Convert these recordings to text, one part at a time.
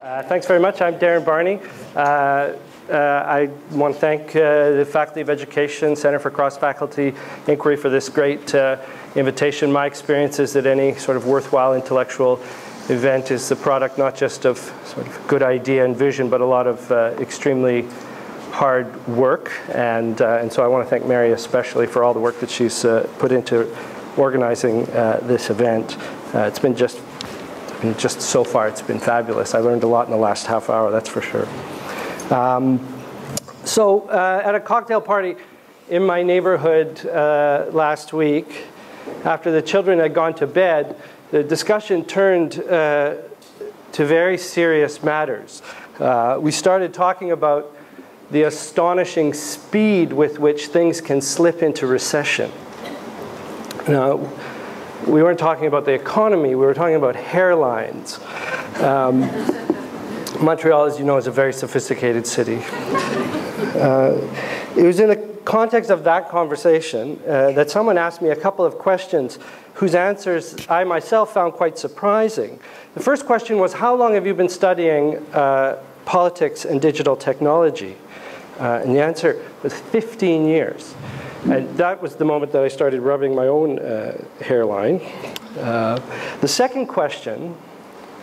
Thanks very much. I'm Darin Barney. I want to thank the Faculty of Education, Center for Cross-Faculty Inquiry for this great invitation. My experience is that any sort of worthwhile intellectual event is the product not just of sort of good idea and vision, but a lot of extremely hard work. And so I want to thank Mary especially for all the work that she's put into organizing this event. It's been just so far, it's been fabulous. I learned a lot in the last half hour, that's for sure. At a cocktail party in my neighborhood last week, after the children had gone to bed, the discussion turned to very serious matters. We started talking about the astonishing speed with which things can slip into recession. Now, we weren't talking about the economy, we were talking about hairlines. Montreal, as you know, is a very sophisticated city. It was in the context of that conversation that someone asked me a couple of questions whose answers I myself found quite surprising. The first question was, how long have you been studying politics and digital technology? And the answer was 15 years. And that was the moment that I started rubbing my own hairline. The second question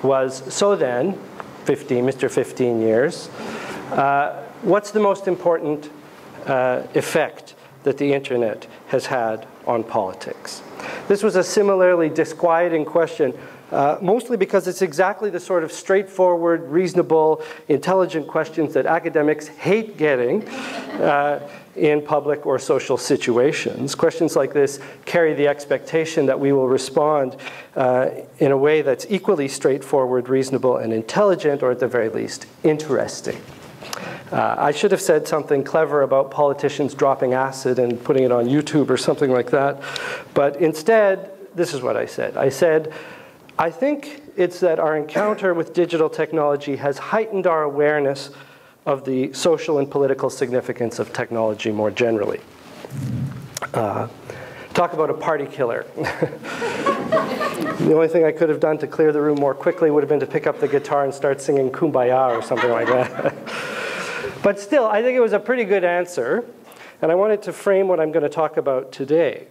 was, so then, Mr. 15 years, what's the most important effect that the internet has had on politics? This was a similarly disquieting question, mostly because it's exactly the sort of straightforward, reasonable, intelligent questions that academics hate getting in public or social situations. Questions like this carry the expectation that we will respond in a way that's equally straightforward, reasonable, and intelligent, or at the very least, interesting. I should have said something clever about politicians dropping acid and putting it on YouTube or something like that. But instead, this is what I said. I said, I think it's that our encounter with digital technology has heightened our awareness of the social and political significance of technology more generally. Talk about a party killer. The only thing I could have done to clear the room more quickly would have been to pick up the guitar and start singing Kumbaya or something like that. But still, I think it was a pretty good answer, and I wanted to frame what I'm going to talk about today.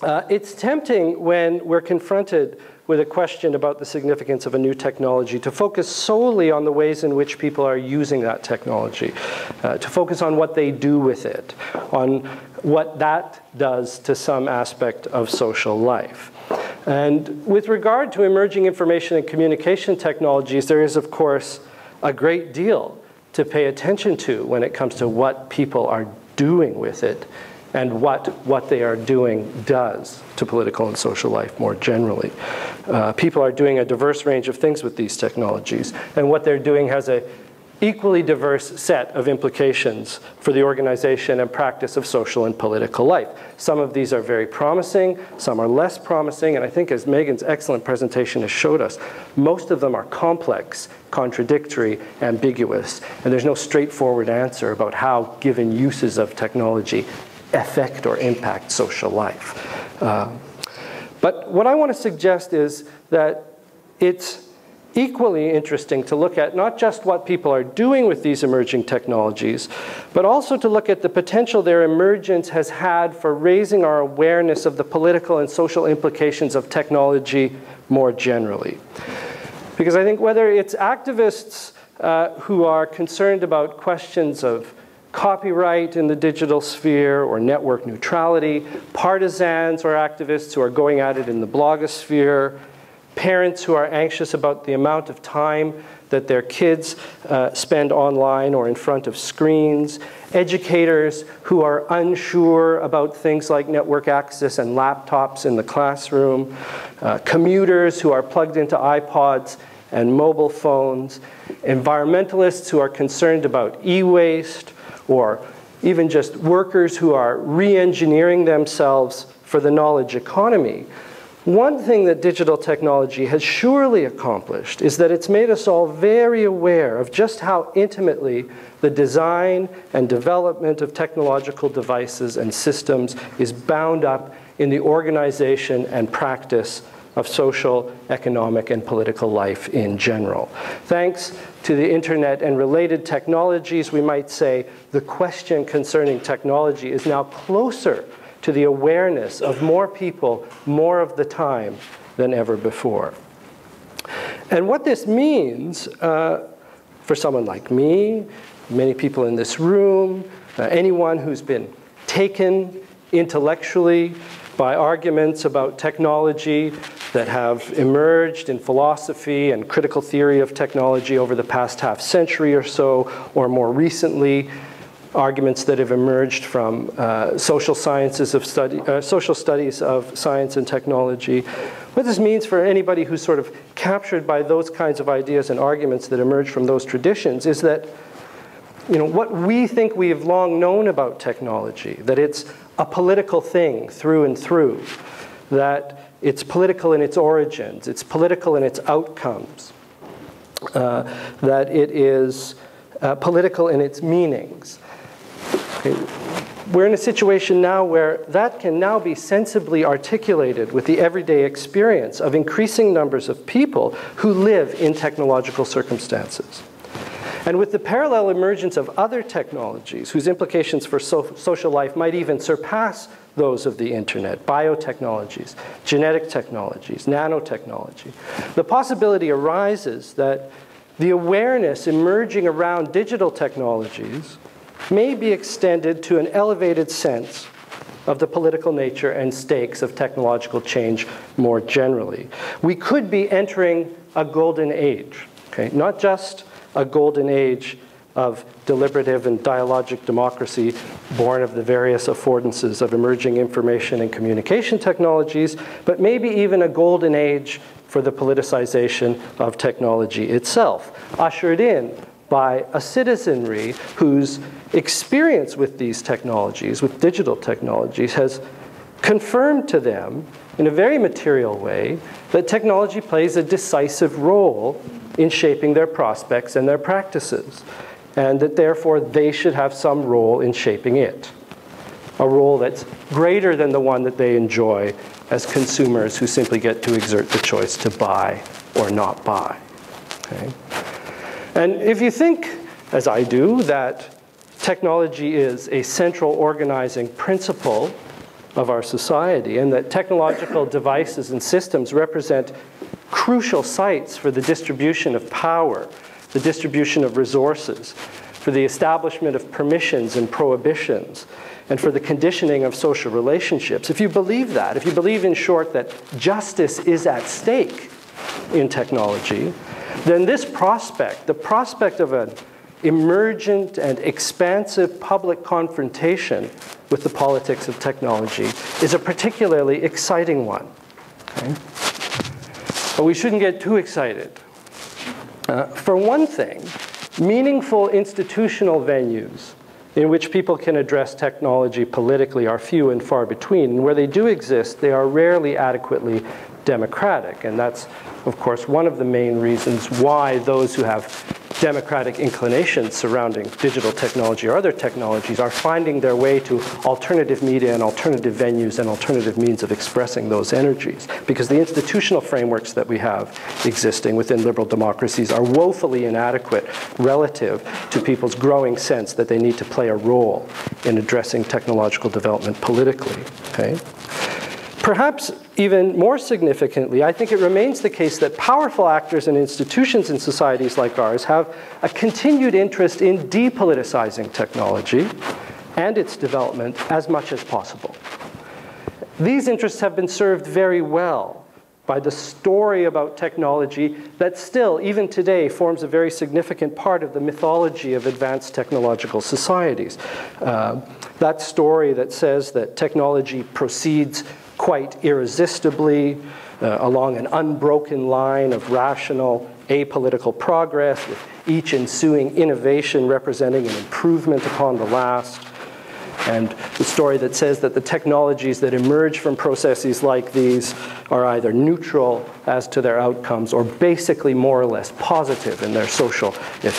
It's tempting when we're confronted with a question about the significance of a new technology to focus solely on the ways in which people are using that technology, to focus on what they do with it, on what that does to some aspect of social life. And with regard to emerging information and communication technologies, there is, of course, a great deal to pay attention to when it comes to what people are doing with it and what they are doing does to political and social life more generally. People are doing a diverse range of things with these technologies, and what they're doing has an equally diverse set of implications for the organization and practice of social and political life. Some of these are very promising, some are less promising, and I think as Megan's excellent presentation has showed us, most of them are complex, contradictory, ambiguous, and there's no straightforward answer about how given uses of technology affect or impact social life. But what I want to suggest is that it's equally interesting to look at not just what people are doing with these emerging technologies, but also to look at the potential their emergence has had for raising our awareness of the political and social implications of technology more generally. Because I think whether it's activists who are concerned about questions of copyright in the digital sphere or network neutrality, partisans or activists who are going at it in the blogosphere, parents who are anxious about the amount of time that their kids spend online or in front of screens, educators who are unsure about things like network access and laptops in the classroom, commuters who are plugged into iPods and mobile phones, environmentalists who are concerned about e-waste, or even just workers who are re-engineering themselves for the knowledge economy. One thing that digital technology has surely accomplished is that it's made us all very aware of just how intimately the design and development of technological devices and systems is bound up in the organization and practice of social, economic, and political life in general. Thanks to the internet and related technologies, we might say the question concerning technology is now closer to the awareness of more people more of the time than ever before. And what this means for someone like me, many people in this room, anyone who's been taken intellectually by arguments about technology that have emerged in philosophy and critical theory of technology over the past half century or so, or more recently, arguments that have emerged from social studies of science and technology. What this means for anybody who's sort of captured by those kinds of ideas and arguments that emerge from those traditions is that, you know, what we think we have long known about technology, that it's a political thing through and through, that it's political in its origins, it's political in its outcomes, that it is political in its meanings. Okay. We're in a situation now where that can now be sensibly articulated with the everyday experience of increasing numbers of people who live in technological circumstances. And with the parallel emergence of other technologies whose implications for social life might even surpass those of the internet, biotechnologies, genetic technologies, nanotechnology, the possibility arises that the awareness emerging around digital technologies may be extended to an elevated sense of the political nature and stakes of technological change more generally. We could be entering a golden age, okay? Not just a golden age of deliberative and dialogic democracy born of the various affordances of emerging information and communication technologies, but maybe even a golden age for the politicization of technology itself, ushered in by a citizenry whose experience with these technologies, with digital technologies, has confirmed to them in a very material way that technology plays a decisive role in shaping their prospects and their practices, and that therefore they should have some role in shaping it, a role that's greater than the one that they enjoy as consumers who simply get to exert the choice to buy or not buy. Okay? And if you think, as I do, that technology is a central organizing principle of our society, and that technological devices and systems represent crucial sites for the distribution of power, the distribution of resources, for the establishment of permissions and prohibitions, and for the conditioning of social relationships. If you believe that, if you believe, in short, that justice is at stake in technology, then this prospect, the prospect of an emergent and expansive public confrontation with the politics of technology is a particularly exciting one. Okay? But we shouldn't get too excited. For one thing, meaningful institutional venues in which people can address technology politically are few and far between. And where they do exist, they are rarely adequately democratic. And that's, of course, one of the main reasons why those who have democratic inclinations surrounding digital technology or other technologies are finding their way to alternative media and alternative venues and alternative means of expressing those energies. Because the institutional frameworks that we have existing within liberal democracies are woefully inadequate relative to people's growing sense that they need to play a role in addressing technological development politically. Okay? Perhaps even more significantly, I think it remains the case that powerful actors and institutions in societies like ours have a continued interest in depoliticizing technology and its development as much as possible. These interests have been served very well by the story about technology that still, even today, forms a very significant part of the mythology of advanced technological societies. That story that says that technology proceeds quite irresistibly along an unbroken line of rational, apolitical progress, with each ensuing innovation representing an improvement upon the last. And the story that says that the technologies that emerge from processes like these are either neutral as to their outcomes or basically more or less positive in their social effects.